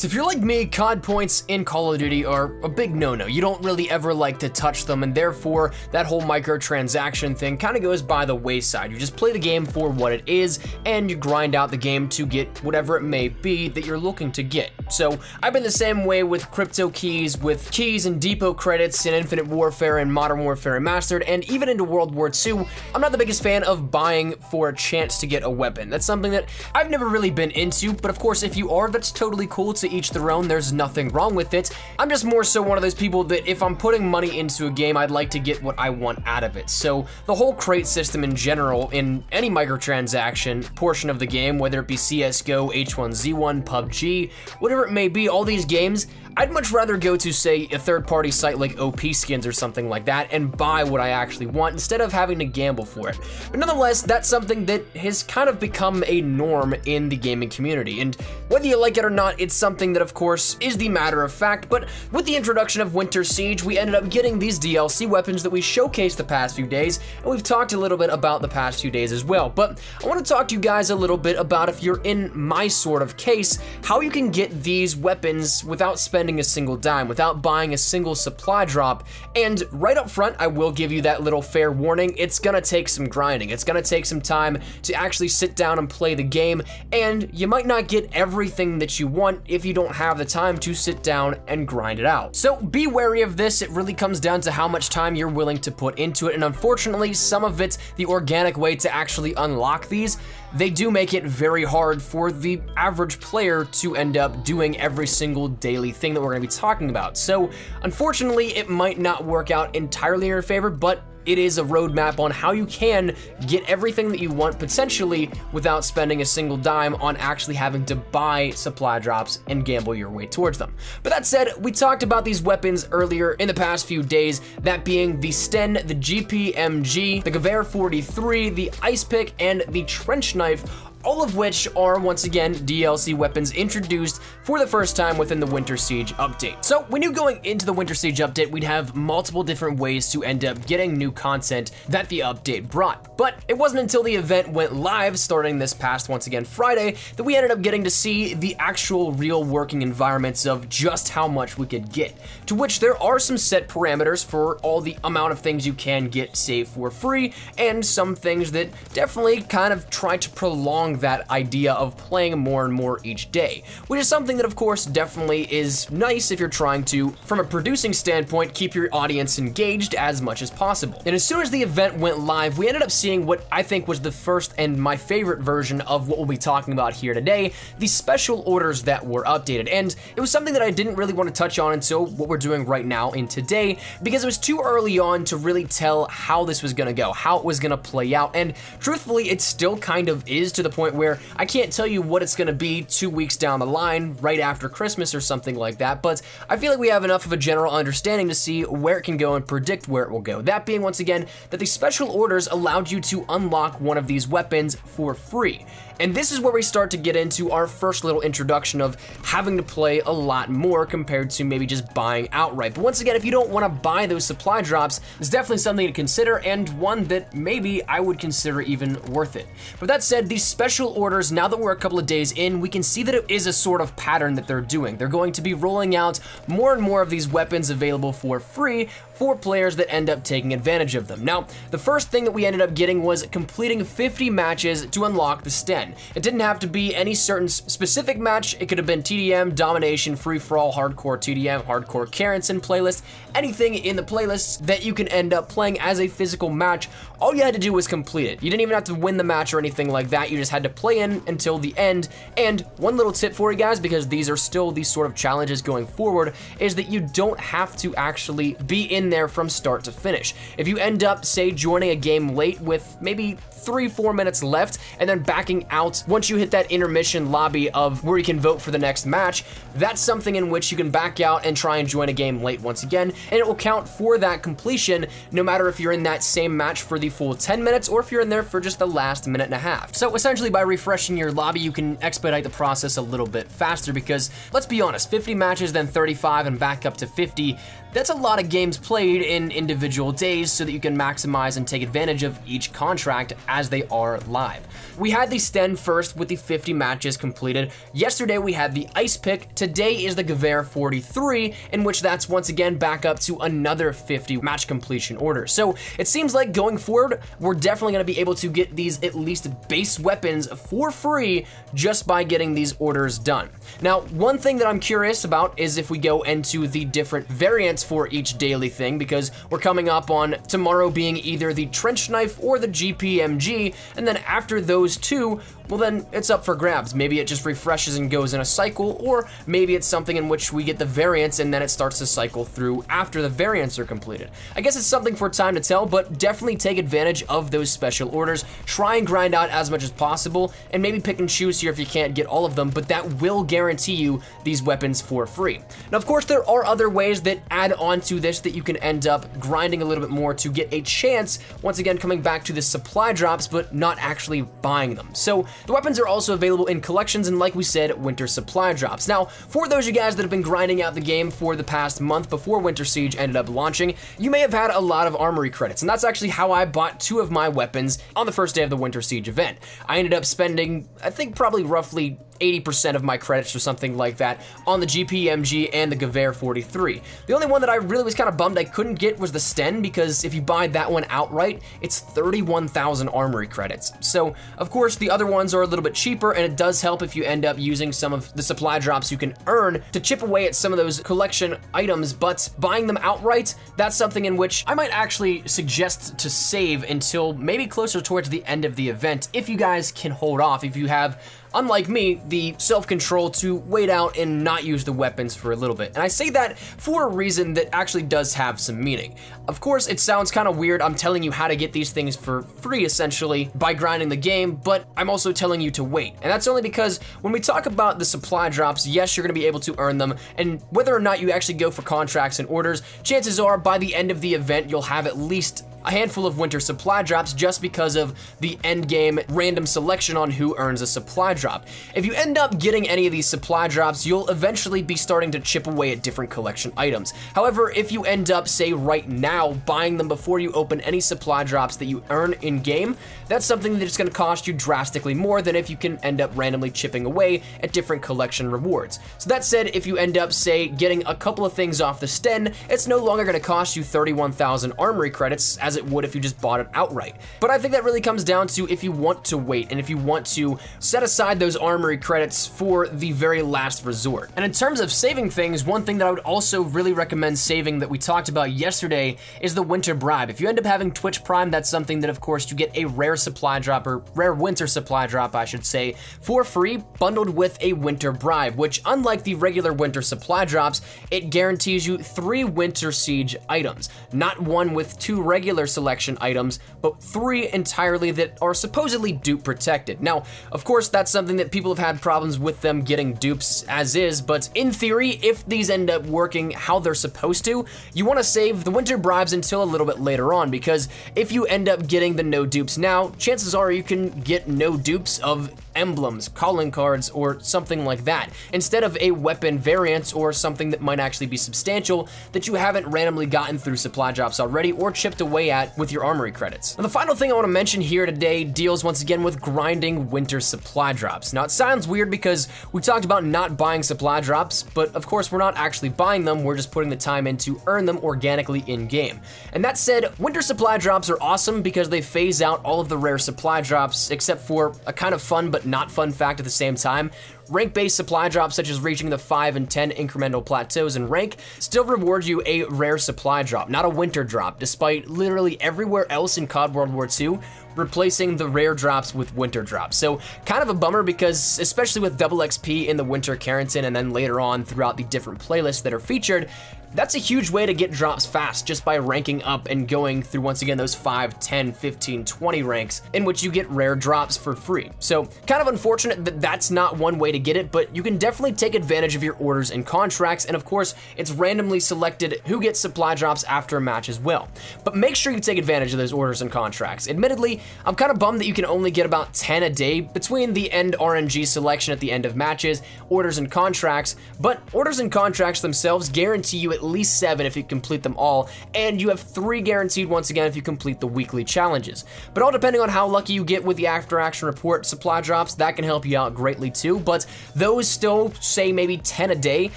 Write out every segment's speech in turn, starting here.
So if you're like me, COD points in Call of Duty are a big no-no. You don't really ever like to touch them, and therefore that whole microtransaction thing kind of goes by the wayside. You just play the game for what it is, and you grind out the game to get whatever it may be that you're looking to get. So I've been the same way with crypto keys, with keys and depot credits in Infinite Warfare and Modern Warfare Remastered, and even into World War II. I'm not the biggest fan of buying for a chance to get a weapon. That's something that I've never really been into, but of course if you are, that's totally cool. To each their own, there's nothing wrong with it. I'm just more so one of those people that if I'm putting money into a game, I'd like to get what I want out of it. So the whole crate system in general in any microtransaction portion of the game, whether it be CSGO, H1Z1, PUBG, whatever it may be, all these games, I'd much rather go to, say, a third-party site like OP Skins or something like that and buy what I actually want instead of having to gamble for it. But nonetheless, that's something that has kind of become a norm in the gaming community. And whether you like it or not, it's something that, of course, is the matter of fact. But with the introduction of Winter Siege, we ended up getting these DLC weapons that we showcased the past few days, and we've talked a little bit about the past few days as well. But I want to talk to you guys a little bit about, if you're in my sort of case, how you can get these weapons without spending a single dime, without buying a single supply drop. And right up front, I will give you that little fair warning. It's gonna take some grinding. It's gonna take some time to actually sit down and play the game, and you might not get everything that you want if you don't have the time to sit down and grind it out. So be wary of this. It really comes down to how much time you're willing to put into it, and unfortunately, some of it's the organic way to actually unlock these. They do make it very hard for the average player to end up doing every single daily thing that we're gonna be talking about. So unfortunately, it might not work out entirely in your favor, but it is a roadmap on how you can get everything that you want potentially without spending a single dime on actually having to buy supply drops and gamble your way towards them. But that said, we talked about these weapons earlier in the past few days, that being the Sten, the GPMG, the Gewehr 43, the Ice Pick, and the Trench Knife, all of which are, once again, DLC weapons introduced for the first time within the Winter Siege update. So we knew going into the Winter Siege update, we'd have multiple different ways to end up getting new content that the update brought. But it wasn't until the event went live, starting this past, once again, Friday, that we ended up getting to see the actual real working environments of just how much we could get. To which there are some set parameters for all the amount of things you can get, say, for free, and some things that definitely kind of try to prolong that idea of playing more and more each day, which is something that of course definitely is nice if you're trying to, from a producing standpoint, keep your audience engaged as much as possible. And as soon as the event went live, we ended up seeing what I think was the first and my favorite version of what we'll be talking about here today, the special orders that were updated. And it was something that I didn't really want to touch on until what we're doing right now in today, because it was too early on to really tell how this was gonna go, how it was gonna play out. And truthfully, it still kind of is, to the point where I can't tell you what it's gonna be 2 weeks down the line, right after Christmas or something like that, but I feel like we have enough of a general understanding to see where it can go and predict where it will go. That being, once again, that the special orders allowed you to unlock one of these weapons for free. And this is where we start to get into our first little introduction of having to play a lot more compared to maybe just buying outright. But once again, if you don't want to buy those supply drops, it's definitely something to consider, and one that maybe I would consider even worth it. But that said, these special orders, now that we're a couple of days in, we can see that it is a sort of pattern that they're doing. They're going to be rolling out more and more of these weapons available for free for players that end up taking advantage of them. Now, the first thing that we ended up getting was completing 50 matches to unlock the Sten. It didn't have to be any certain specific match. It could have been TDM, Domination, Free-for-all, Hardcore TDM, Hardcore Carrington playlist, anything in the playlists that you can end up playing as a physical match. All you had to do was complete it. You didn't even have to win the match or anything like that. You just had to play in until the end. And one little tip for you guys, because these are still these sort of challenges going forward, is that you don't have to actually be in there from start to finish. If you end up, say, joining a game late with maybe 3-4 minutes left and then backing out once you hit that intermission lobby of where you can vote for the next match, that's something in which you can back out and try and join a game late once again, and it will count for that completion no matter if you're in that same match for the full 10 minutes or if you're in there for just the last minute and a half. So essentially, by refreshing your lobby, you can expedite the process a little bit faster, because let's be honest, 50 matches, then 35 and back up to 50, That's a lot of games played in individual days so that you can maximize and take advantage of each contract as they are live. We had the Sten first with the 50 matches completed. Yesterday we had the Ice Pick. Today is the Gewehr 43, in which that's once again back up to another 50 match completion order. So it seems like going forward, we're definitely going to be able to get these at least base weapons for free just by getting these orders done. Now, one thing that I'm curious about is if we go into the different variants for each daily thing, because we're coming up on tomorrow being either the Trench Knife or the GPMG, and then after those two, well then it's up for grabs. Maybe it just refreshes and goes in a cycle, or maybe it's something in which we get the variants and then it starts to cycle through after the variants are completed. I guess it's something for time to tell, but definitely take advantage of those special orders. Try and grind out as much as possible, and maybe pick and choose here if you can't get all of them, but that will guarantee you these weapons for free. Now, of course, there are other ways that add on to this that you can end up grinding a little bit more to get a chance, once again, coming back to the supply drops, but not actually buying them. So the weapons are also available in collections and, like we said, winter supply drops. Now, for those of you guys that have been grinding out the game for the past month before Winter Siege ended up launching, you may have had a lot of Armory credits, and that's actually how I bought 2 of my weapons on the first day of the Winter Siege event. I ended up spending, I think, probably roughly 80% of my credits or something like that on the GPMG and the Gewehr 43. The only one that I really was kind of bummed I couldn't get was the Sten, because if you buy that one outright, it's 31,000 Armory credits. So, of course, the other ones are a little bit cheaper, and it does help if you end up using some of the supply drops you can earn to chip away at some of those collection items, but buying them outright, that's something in which I might actually suggest to save until maybe closer towards the end of the event, if you guys can hold off, if you have, unlike me, the self-control to wait out and not use the weapons for a little bit. And I say that for a reason that actually does have some meaning. Of course, it sounds kind of weird. I'm telling you how to get these things for free, essentially, by grinding the game, but I'm also telling you to wait. And that's only because when we talk about the supply drops, yes, you're gonna be able to earn them, and whether or not you actually go for contracts and orders, chances are by the end of the event, you'll have at least a handful of winter supply drops just because of the end game random selection on who earns a supply drop. If you end up getting any of these supply drops, you'll eventually be starting to chip away at different collection items. However, if you end up, say right now, buying them before you open any supply drops that you earn in game, that's something that's gonna cost you drastically more than if you can end up randomly chipping away at different collection rewards. So that said, if you end up, say, getting a couple of things off the Sten, it's no longer gonna cost you 31,000 Armory credits as it would if you just bought it outright. But I think that really comes down to if you want to wait and if you want to set aside those Armory credits for the very last resort. And in terms of saving things, one thing that I would also really recommend saving that we talked about yesterday is the winter bribe. If you end up having Twitch Prime, that's something that of course you get a rare supply drop, or rare winter supply drop I should say, for free, bundled with a winter bribe, which unlike the regular winter supply drops, it guarantees you 3 Winter Siege items. Not one with 2 regular selection items, but 3 entirely that are supposedly dupe protected. Now, of course, that's something that people have had problems with them getting dupes as is, but in theory, if these end up working how they're supposed to, you want to save the winter bribes until a little bit later on, because if you end up getting the no dupes now, chances are you can get no dupes of emblems, calling cards, or something like that, instead of a weapon variant or something that might actually be substantial that you haven't randomly gotten through supply drops already or chipped away at with your Armory credits. Now, the final thing I want to mention here today deals once again with grinding winter supply drops. Now, it sounds weird because we talked about not buying supply drops, but of course we're not actually buying them, we're just putting the time in to earn them organically in-game. And that said, winter supply drops are awesome because they phase out all of the rare supply drops, except for a kind of fun but not fun fact at the same time. Rank-based supply drops such as reaching the 5 and 10 incremental plateaus in rank still reward you a rare supply drop, not a winter drop, despite literally everywhere else in COD World War II replacing the rare drops with winter drops. So kind of a bummer because especially with double XP in the winter Carrington and then later on throughout the different playlists that are featured, that's a huge way to get drops fast just by ranking up and going through once again those 5, 10, 15, 20 ranks in which you get rare drops for free. So kind of unfortunate that that's not one way to get it, but you can definitely take advantage of your orders and contracts, and of course it's randomly selected who gets supply drops after a match as well. But make sure you take advantage of those orders and contracts. Admittedly, I'm kind of bummed that you can only get about 10 a day between the end RNG selection at the end of matches, orders and contracts, but orders and contracts themselves guarantee you at least 7 if you complete them all, and you have 3 guaranteed once again if you complete the weekly challenges. But all depending on how lucky you get with the after action report supply drops, that can help you out greatly too, but those still, say maybe 10 a day,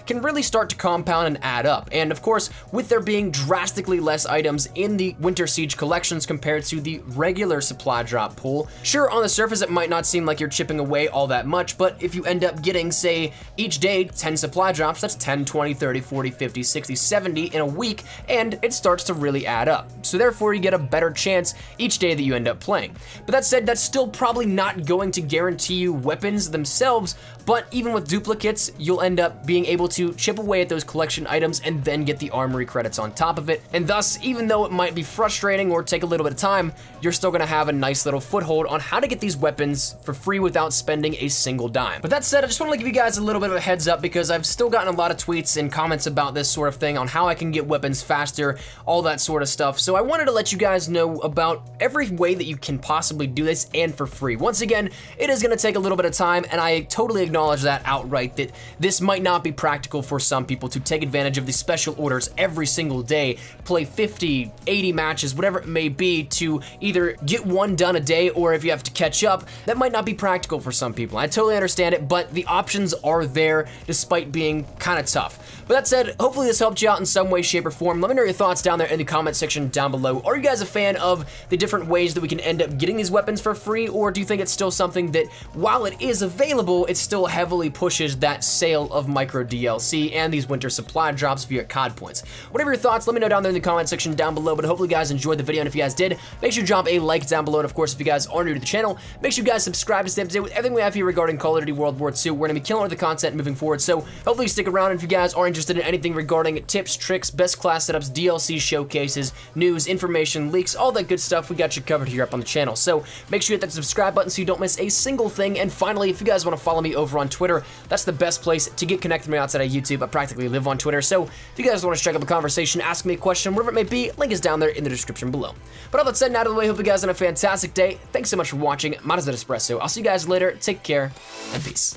can really start to compound and add up. And of course, with there being drastically less items in the Winter Siege collections compared to the regular supply drop pool, sure, on the surface it might not seem like you're chipping away all that much, but if you end up getting, say, each day 10 supply drops, that's 10, 20, 30, 40, 50, 60, 70 in a week, and it starts to really add up. So therefore you get a better chance each day that you end up playing. But that said, that's still probably not going to guarantee you weapons themselves, but even with duplicates, you'll end up being able to chip away at those collection items and then get the Armory credits on top of it. And thus, even though it might be frustrating or take a little bit of time, you're still gonna have a nice little foothold on how to get these weapons for free without spending a single dime. But that said, I just wanna give you guys a little bit of a heads up because I've still gotten a lot of tweets and comments about this sort of thing on how I can get weapons faster, all that sort of stuff. So I wanted to let you guys know about every way that you can possibly do this and for free. Once again, it is gonna take a little bit of time, and I totally acknowledge that outright, that this might not be practical for some people to take advantage of these special orders every single day, play 50, 80 matches, whatever it may be, to either get one done a day, or if you have to catch up, that might not be practical for some people. I totally understand it, but the options are there despite being kind of tough. But that said, hopefully this helped you out in some way, shape, or form. Let me know your thoughts down there in the comment section down below. Are you guys a fan of the different ways that we can end up getting these weapons for free, or do you think it's still something that, while it is available, it still heavily pushes that sale of micro DLC and these winter supply drops via COD points? Whatever your thoughts, let me know down there in the comment section down below. But hopefully you guys enjoyed the video, and if you guys did, make sure you drop a like down below. And of course, if you guys are new to the channel, make sure you guys subscribe to stay up to date with everything we have here regarding Call of Duty World War II. We're gonna be killing all the content moving forward, so hopefully you stick around. And if you guys are interested in anything regarding tips, tricks, best class setups, DLC showcases, news, information, leaks, all that good stuff, we got you covered here up on the channel. So make sure you hit that subscribe button so you don't miss a single thing. And finally, if you guys want to follow me over on Twitter, that's the best place to get connected with me outside of YouTube. I practically live on Twitter, so if you guys want to strike up a conversation, ask me a question, whatever it may be, link is down there in the description below. But all that said and out of the way, hope you guys have a fantastic day. Thanks so much for watching. Mine is Espresso. I'll see you guys later. Take care and peace.